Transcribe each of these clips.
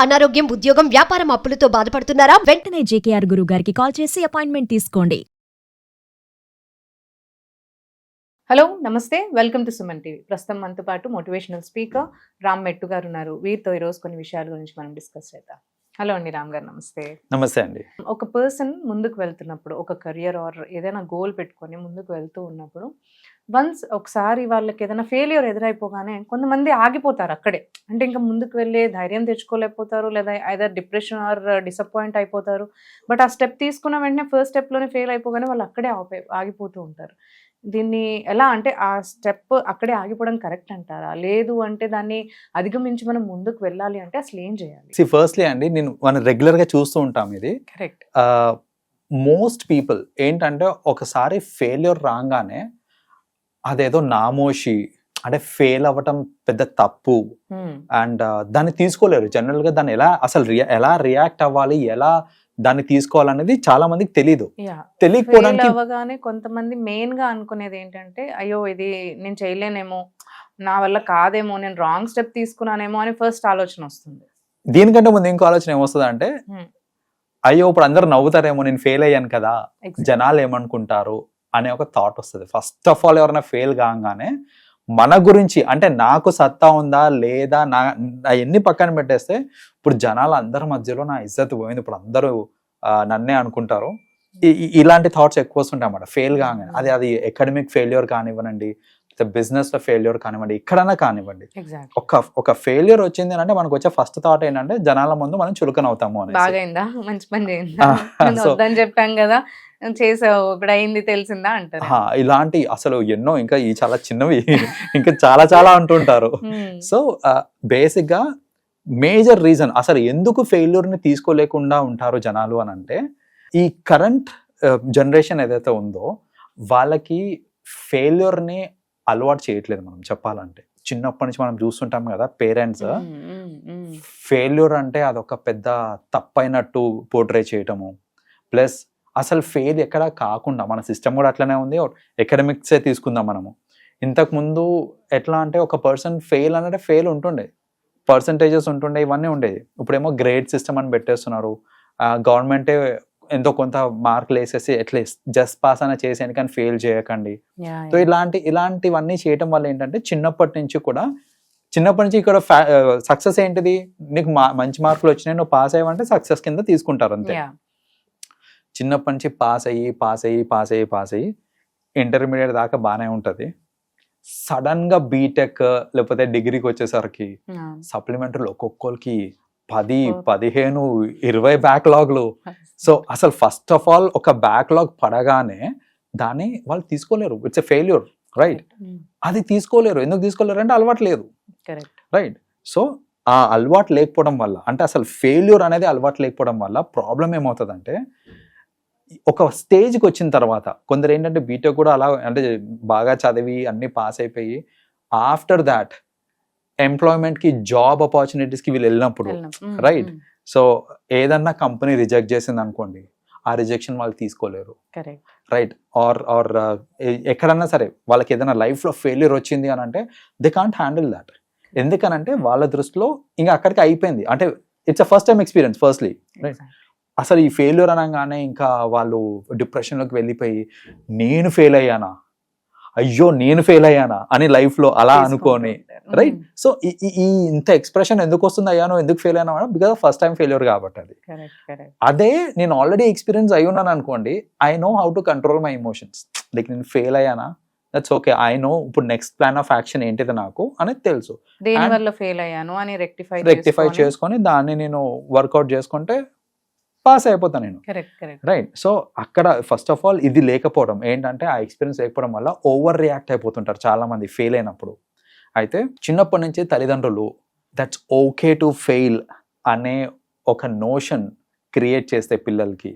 అనారోగ్యం, ఉద్యోగం, వ్యాపారం అప్పులతో బాధపడుతున్నారా? వెంటనే జేకేఆర్ గురువు గారికి కాల్ చేసి అపాయింట్మెంట్ తీసుకోండి. హలో నమస్తే, వెల్కమ్ టు సుమన్ టీవీ. ప్రస్తుతం మనతో పాటు మోటివేషనల్ స్పీకర్ రామ్ మెట్టు గారు ఉన్నారు. వీరితో ఈరోజు కొన్ని విషయాల గురించి మనం డిస్కస్ చేద్దాం. హలో అండి రామ్ గారు, నమస్తే. నమస్తే అండి. ఒక పర్సన్ ముందుకు వెళ్తున్నప్పుడు, ఒక కెరియర్ ఆర్ ఏదైనా గోల్ పెట్టుకొని ముందుకు వెళ్తూ ఉన్నప్పుడు వన్స్ ఒకసారి వాళ్ళకి ఏదైనా ఫెయిల్యూర్ ఎదురైపోగానే కొంతమంది ఆగిపోతారు అక్కడే. అంటే ఇంకా ముందుకు వెళ్ళే ధైర్యం తెచ్చుకోలేకపోతారు, లేదా ఐదర్ డిప్రెషన్ ఆర్ డిసప్పాయింట్ అయిపోతారు. బట్ ఆ స్టెప్ తీసుకున్న వెంటనే ఫస్ట్ స్టెప్లోనే ఫెయిల్ అయిపోగానే వాళ్ళు అక్కడే ఆగిపోతూ ఉంటారు. దీన్ని ఎలా అంటే ఆ స్టెప్ అక్కడే ఆగిపోవడం కరెక్ట్ అంటారా? లేదు అంటే దాన్ని అధిగమించి మనం ముందుకు వెళ్ళాలి అంటే అసలు ఏం చేయాలి? ఫస్ట్లీ అండి, మనం రెగ్యులర్ గా చూస్తూ ఉంటాం ఇది. కరెక్ట్. మోస్ట్ పీపుల్ ఏంటంటే ఒకసారి ఫెయిల్యూర్ రాగానే అదేదో నామోషి, అంటే ఫెయిల్ అవ్వటం పెద్ద తప్పు అండ్ దాన్ని తీసుకోలేరు. జనరల్ గా దాన్ని ఎలా రియాక్ట్ అవ్వాలి, ఎలా దాన్ని తీసుకోవాలనేది చాలా మందికి తెలీదు. తెలియకపోవడానికి అవగానే కొంతమంది మెయిన్ గా అనుకునేది ఏంటంటే, అయ్యో ఇది నేను చేయలేనేమో, నా వల్ల కాదేమో, నేను రాంగ్ స్టెప్ తీసుకున్నానేమో అని ఫస్ట్ ఆలోచన వస్తుంది. దీనికంటే ముందు ఇంకో ఆలోచన ఏమొస్తుంది అంటే, అయ్యో ఇప్పుడు అందరు నవ్వుతారేమో, నేను ఫెయిల్ అయ్యాను కదా, జనాలు ఏమనుకుంటారు అనే ఒక థాట్ వస్తుంది. ఫస్ట్ ఆఫ్ ఆల్ ఎవరైనా ఫెయిల్ కాగానే మన గురించి, అంటే నాకు సత్తా ఉందా లేదా, అవన్నీ పక్కన పెట్టేస్తే ఇప్పుడు జనాలు అందరి మధ్యలో నా ఇజ్జత్ పోయింది, ఇప్పుడు అందరూ నన్నే అనుకుంటారు, ఇలాంటి థాట్స్ ఎక్కువ వస్తుంటాయి అన్నమాట ఫెయిల్ కాగానే. అది అకాడమిక్ ఫెయిల్యూర్ కానివ్వండి, బిజినెస్ లో ఫెయిల్యూర్ కానివ్వండి, ఎక్కడైనా కానివ్వండి. ఒక ఫెయిల్యూర్ వచ్చింది అంటే మనకు వచ్చే ఫస్ట్ థాట్ ఏంటంటే జనాల ముందు మనం చులకన అవుతాము అని. బాగైందా, మంచి పని చేయిందా, చెప్పాం కదా చేసావు, ఇప్పుడు అయింది తెలిసిందా అంటారు. ఇలాంటి అసలు ఎన్నో, ఇంకా ఈ చాలా చిన్నవి ఇంకా చాలా చాలా అంటుంటారు. సో బేసిక్ గా మేజర్ రీజన్ అసలు ఎందుకు ఫెయిల్యూర్ ని తీసుకోలేకుండా ఉంటారు జనాలు అని అంటే, ఈ కరెంట్ జనరేషన్ ఏదైతే ఉందో వాళ్ళకి ఫెయిల్యూర్ ని అలవాటు చేయట్లేదు. మనం చెప్పాలంటే చిన్నప్పటి నుంచి మనం చూస్తుంటాం కదా, పేరెంట్స్ ఫెయిల్యూర్ అంటే అదొక పెద్ద తప్పైనట్టు పోర్ట్రే చేయటము. ప్లస్ అసలు ఫెయిల్ ఎక్కడ కాకుండా, మన సిస్టమ్ కూడా అట్లనే ఉంది. ఎకడమిక్సే తీసుకుందాం మనము. ఇంతకుముందు ఎట్లా అంటే ఒక పర్సన్ ఫెయిల్ అంటే ఫెయిల్ ఉంటుండే, పర్సంటేజెస్ ఉంటుండే, ఇవన్నీ ఉండేది. ఇప్పుడేమో గ్రేడ్ సిస్టమ్ అని పెట్టేస్తున్నారు. గవర్నమెంటే ఎంతో కొంత మార్కులు వేసేసి అట్లీస్ట్ జస్ట్ పాస్ అయినా చేసేయండి కానీ ఫెయిల్ చేయకండి. సో ఇలాంటివన్నీ చేయటం వల్ల ఏంటంటే చిన్నప్పటి నుంచి ఇక్కడ సక్సెస్ ఏంటిది, నీకు మంచి మార్కులు వచ్చినాయి, నువ్వు పాస్ అయ్యావంటే సక్సెస్ కింద తీసుకుంటారు అంతే. చిన్నప్పటి నుంచి పాస్ అయ్యి ఇంటర్మీడియట్ దాకా బాగానే ఉంటుంది. సడన్ గా బీటెక్ లేకపోతే డిగ్రీకి వచ్చేసరికి సప్లిమెంటరీలు ఒక్కొక్కరికి 10, 15, 20 బ్యాక్లాగ్లు. సో అసలు ఫస్ట్ ఆఫ్ ఆల్ ఒక బ్యాక్లాగ్ పడగానే దాన్ని వాళ్ళు తీసుకోలేరు. It's a failure, right? అది తీసుకోలేరు. ఎందుకు తీసుకోలేరు అంటే అలవాటు లేదు, రైట్? సో ఆ అలవాటు లేకపోవడం వల్ల, అంటే అసలు ఫెయిల్యూర్ అనేది అలవాటు లేకపోవడం వల్ల ప్రాబ్లం ఏమవుతుందంటే, ఒక స్టేజ్కి వచ్చిన తర్వాత కొందరు ఏంటంటే బీటెక్ కూడా అలా అంటే బాగా చదివి అన్ని పాస్ అయిపోయి ఆఫ్టర్ దాట్ ఎంప్లాయ్మెంట్కి, జాబ్ ఆపర్చునిటీస్కి వీళ్ళు వెళ్ళినప్పుడు, రైట్? సో ఏదన్నా కంపెనీ రిజెక్ట్ చేసింది అనుకోండి, ఆ రిజెక్షన్ వాళ్ళు తీసుకోలేరు, రైట్? ఆర్ ఎక్కడన్నా సరే వాళ్ళకి ఏదైనా లైఫ్లో ఫెయిల్యూర్ వచ్చింది అని అంటే దే కాంట్ హ్యాండిల్ దాట్. ఎందుకనంటే వాళ్ళ దృష్టిలో ఇంకా అక్కడికి అయిపోయింది. అంటే it's a first time experience firstly, right? అసలు ఈ ఫెయిల్యూర్ అనగానే ఇంకా వాళ్ళు డిప్రెషన్లోకి వెళ్ళిపోయి నేను ఫెయిల్ అయ్యానా అని లైఫ్లో అలా అనుకోని, రైట్? సో ఈ ఇంత ఎక్స్ప్రెషన్ ఎందుకు వస్తుంది, అయ్యానో ఎందుకు ఫెయిల్ అయినా, బికాస్ ఫస్ట్ టైం ఫెయిల్యూర్ కాబట్టి. అది అదే నేను ఆల్రెడీ ఎక్స్పీరియన్స్ అయి ఉన్నాను అనుకోండి, I know how to control my emotions. Like నేను ఫెయిల్ అయ్యానా, దట్స్ ఓకే, ఐ నో ఇప్పుడు నెక్స్ట్ ప్లాన్ ఆఫ్ యాక్షన్ ఏంటిది నాకు అనేది తెలుసు. దేనివల్ల ఫెయిల్ అయ్యాను అని రెక్టిఫై చేసుకొని దాన్ని నేను వర్కౌట్ చేసుకుంటే పాస్ అయిపోతాను నేను, రైట్? సో అక్కడ ఫస్ట్ ఆఫ్ ఆల్ ఇది లేకపోవడం ఏంటంటే, ఆ ఎక్స్పీరియన్స్ లేకపోవడం వల్ల ఓవర్ రియాక్ట్ అయిపోతుంటారు చాలా మంది ఫెయిల్ అయినప్పుడు. అయితే చిన్నప్పటి నుంచి తల్లిదండ్రులు దట్స్ ఓకే టు ఫెయిల్ అనే ఒక నోషన్ క్రియేట్ చేస్తే పిల్లలకి,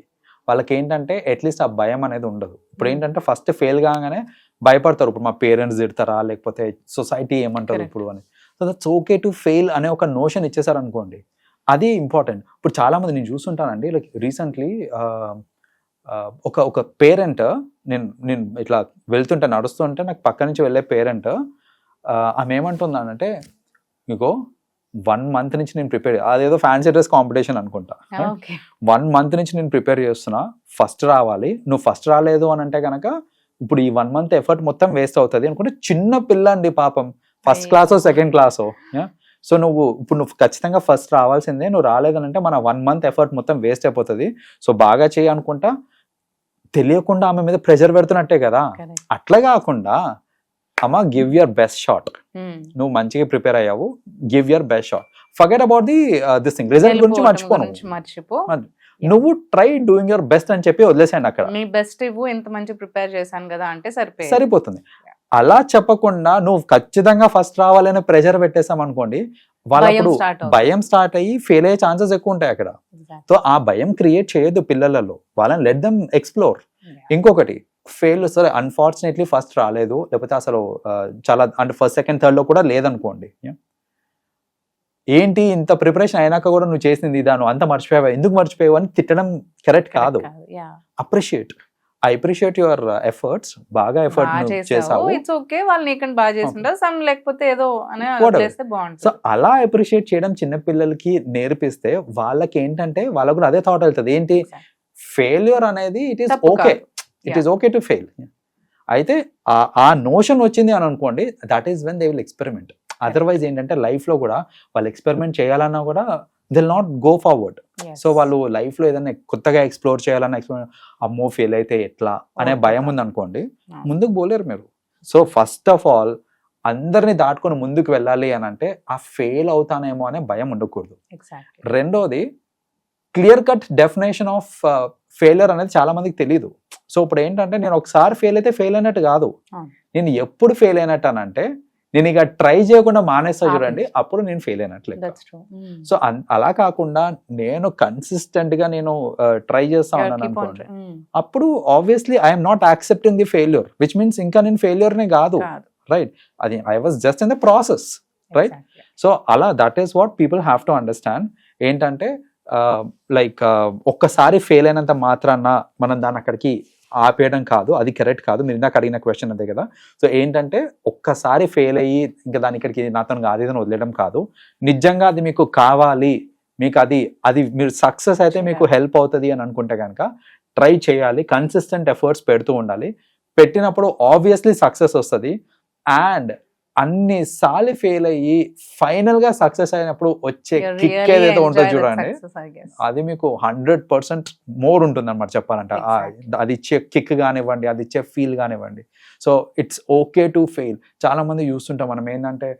వాళ్ళకి ఏంటంటే అట్లీస్ట్ ఆ భయం అనేది ఉండదు. ఇప్పుడు ఏంటంటే ఫస్ట్ ఫెయిల్ కాగానే భయపడతారు, ఇప్పుడు మా పేరెంట్స్ తిడతారా లేకపోతే సొసైటీ ఏమంటారు ఇప్పుడు అని. So that's okay to fail అనే ఒక నోషన్ ఇచ్చేసారు అనుకోండి, అది ఇంపార్టెంట్. ఇప్పుడు చాలా మంది నేను చూస్తుంటానండి, లైక్ రీసెంట్లీ ఒక పేరెంట్, నేను ఇట్లా వెళ్తుంటే నడుస్తుంటే నాకు పక్క నుంచి వెళ్ళే పేరెంట్, ఆమె ఏమంటుందంటే, ఇగో 1 month నుంచి నేను ప్రిపేర్, అదేదో ఫ్యాన్సీ డ్రెస్ కాంపిటీషన్ అనుకుంటా, ఓకే 1 month నుంచి నేను ప్రిపేర్ చేస్తున్నా, ఫస్ట్ రావాలి, నువ్వు ఫస్ట్ రాలేదు అని అంటే కనుక ఇప్పుడు ఈ 1 month ఎఫర్ట్ మొత్తం వేస్ట్ అవుతుంది అనుకుంటే, చిన్న పిల్ల అండి పాపం, ఫస్ట్ క్లాసో సెకండ్ క్లాసో. సో నువ్వు ఖచ్చితంగా ఫస్ట్ రావాల్సిందే, నువ్వు రాలేదనంటే మన 1 month ఎఫర్ట్ మొత్తం వేస్ట్ అయిపోతుంది. సో బాగా చేయి అనుకుంటా, తెలియకుండా ఆమె మీద ప్రెషర్ పెడుతున్నట్టే కదా. అట్లా కాకుండా అమ్మా గివ్ యువర్ బెస్ట్ షాట్, నువ్వు మంచిగా ప్రిపేర్ అయ్యావు, give your best shot, forget about this thing, result గురించి మర్చిపో, నువ్వు ట్రై డూయింగ్ యువర్ బెస్ట్ అని చెప్పి వదిలేసాయండి అక్కడ. మీ బెస్ట్ ఇవ్వు, ఎంత మంచి ప్రిపేర్ చేశాను కదా అంటే సరిపోతుంది. అలా చెప్పకుండా నువ్వు ఖచ్చితంగా ఫస్ట్ రావాలని ప్రెషర్ పెట్టేసాం అనుకోండి, వాళ్ళప్పుడు భయం స్టార్ట్ అయ్యి ఫెయిల్ అయ్యే ఛాన్సెస్ ఎక్కువ ఉంటాయి అక్కడ. సో ఆ భయం క్రియేట్ చేయొద్దు పిల్లలలో, వాళ్ళని లెట్ దెమ్ ఎక్స్ప్లోర్. ఇంకొకటి, ఫెయిల్ సరే అన్ఫార్చునేట్లీ ఫస్ట్ రాలేదు, లేకపోతే అసలు చాలా అంటే ఫస్ట్ సెకండ్ థర్డ్ లో కూడా లేదనుకోండి, ఏంటి ఇంత ప్రిపరేషన్ అయినాక కూడా నువ్వు చేసింది ఇదా, నువ్వు అంత మర్చిపోయావా, ఎందుకు మర్చిపోయావు అని తిట్టడం కరెక్ట్ కాదు. Appreciate, I appreciate your efforts, బాగా ఎఫర్ట్ చేసావు, ఇట్స్ ఓకే, వాళ్ళు నీకంటే బాగా చేసింటారు, సమ్ లేకపోతే ఏదో అని వదిలేస్తే బాగుంటుంది. సో అలా అప్రిషియేట్ చేయడం చిన్న పిల్లలకి నేర్పిస్తే వాళ్ళకి ఏంటంటే వాళ్ళకు కూడా అదే థాట్ వెళ్తుంది, ఏంటి ఫెయిల్యూర్ అనేది it is okay, it is okay to fail. అయితే ఆ నోషన్ వచ్చింది అని అనుకోండి, that is when they will experiment. Otherwise ఏంటంటే లైఫ్ లో కూడా వాళ్ళు ఎక్స్పెరిమెంట్ చేయాలన్నా కూడా they will not go forward. So వాళ్ళు లైఫ్ లో ఏదైనా కొత్తగా ఎక్స్ప్లోర్ చేయాలన్నా అమ్మో ఫెయిల్ అయితే ఎట్లా అనే భయం ఉంది అనుకోండి, ముందుకు పోలేరు మీరు. సో ఫస్ట్ ఆఫ్ ఆల్ అందరిని దాటుకొని ముందుకు వెళ్ళాలి అని అంటే ఆ ఫెయిల్ అవుతానేమో అనే భయం ఉండకూడదు. రెండోది, clear cut definition of failure అనేది చాలా మందికి తెలియదు. సో ఇప్పుడు ఏంటంటే నేను ఒకసారి ఫెయిల్ అయితే ఫెయిల్ అయినట్టు కాదు, నేను ఎప్పుడు ఫెయిల్ అయినట్టు అని అంటే నేను ఇక ట్రై చేయకుండా మానేస్తా చూడండి, అప్పుడు నేను ఫెయిల్ అయినట్లే. సో అలా కాకుండా నేను కన్సిస్టెంట్ గా నేను ట్రై చేస్తా ఉన్నాను అనుకోండి, అప్పుడు obviously I'm not accepting the failure, which means ఇంకా నేను ఫెయిల్యూర్ నే కాదు, రైట్, అది I was just in the process, right. So అలా that is what people have to understand. ఏంటంటే లైక్ ఒక్కసారి ఫెయిల్ అయినంత మాత్రాన మనం దాన్ని అక్కడికి ఆపేయడం కాదు, అది కరెక్ట్ కాదు. మీరు ఇందాక అడిగిన క్వశ్చన్ అదే కదా. సో ఏంటంటే ఒక్కసారి ఫెయిల్ అయ్యి ఇంకా దాని ఇక్కడికి నాతో కాదు ఇదని వదిలేయడం కాదు. నిజంగా అది మీకు కావాలి, మీకు అది మీరు సక్సెస్ అయితే మీకు హెల్ప్ అవుతుంది అని అనుకుంటే కనుక ట్రై చేయాలి, కన్సిస్టెంట్ ఎఫర్ట్స్ పెడుతూ ఉండాలి. పెట్టినప్పుడు ఆబ్వియస్లీ సక్సెస్ వస్తుంది. అండ్ అన్నిసార్లు ఫెయిల్ అయ్యి ఫైనల్ గా సక్సెస్ అయినప్పుడు వచ్చే కిక్ ఏదైతే ఉంటుందో చూడండి, అది మీకు 100% మోర్ ఉంటుంది అన్నమాట చెప్పాలంటే. అది ఇచ్చే కిక్ కానివ్వండి, అది ఇచ్చే ఫీల్ కానివ్వండి. So it's okay to fail. చాలా మంది చూస్తుంటాం మనం, ఏంటంటే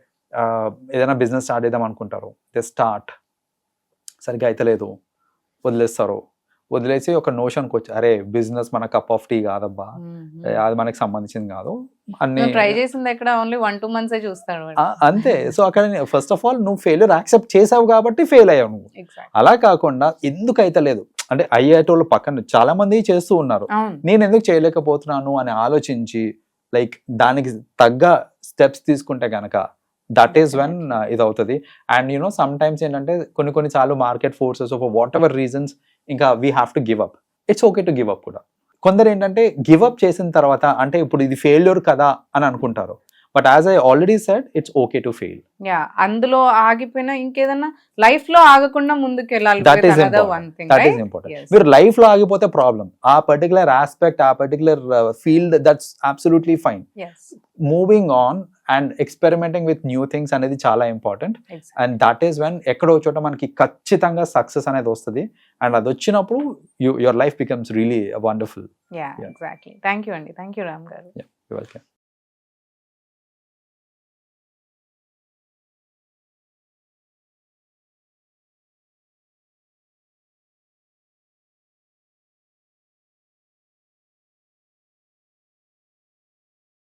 ఏదైనా బిజినెస్ స్టార్ట్ చేద్దాం అనుకుంటారు, దే స్టార్ట్ సరిగ్గా అయితే లేదు, వదిలేసి ఒక నోషన్కి వచ్చి అరే బిజినెస్ మన కప్ ఆఫ్ టీ కాదబ్బా, అది మనకి సంబంధించింది కాదు అన్ని ట్రై చేసింది ఎక్కడ ఓన్లీ 1-2 months చూస్తాడు అంతే. సో అక్కడ ఫస్ట్ ఆఫ్ ఆల్ నువ్వు ఫెయిల్యూర్ యాక్సెప్ట్ చేసావు కాబట్టి ఫెయిల్ అయ్యావు నువ్వు. అలా కాకుండా ఎందుకు అయితే లేదు అంటే అయ్యేటోళ్ళు పక్కన చాలా మంది చేస్తూ ఉన్నారు, నేను ఎందుకు చేయలేకపోతున్నాను అని ఆలోచించి లైక్ దానికి తగ్గ స్టెప్స్ తీసుకుంటే కనుక దట్ ఈస్ వెన్ ఇది అవుతుంది. అండ్ యూనో సమ్ టైమ్స్ ఏంటంటే కొన్నిసార్లు market forces of whatever reasons ఇంకా we have to give up. It's okay to give up కూడా. కొందరు ఏంటంటే గివ్ అప్ చేసిన తర్వాత అంటే ఇప్పుడు ఇది ఫెయిల్యూర్ కదా అని అనుకుంటారు, but as I already said it's okay to fail. అందులో ఆగిపోయినా ఇంకేదన్నా లైఫ్ లో ఆగకుండా ముందుకు వెళ్ళాలి. That is important. మీరు లైఫ్ లో ఆగిపోతే ప్రాబ్లం, ఆ పర్టికులర్ ఆస్పెక్ట్, ఆ particular field, that's absolutely fine. Moving on and experimenting with new things అనేది చాలా important. And that is when ఎక్కడో చోట మనకి ఖచ్చితంగా సక్సెస్ అనేది వస్తుంది. అండ్ అది వచ్చినప్పుడు your life becomes really wonderful. Exactly. Thank you అండి. థ్యాంక్ యూ రామ్ గారు. You're welcome.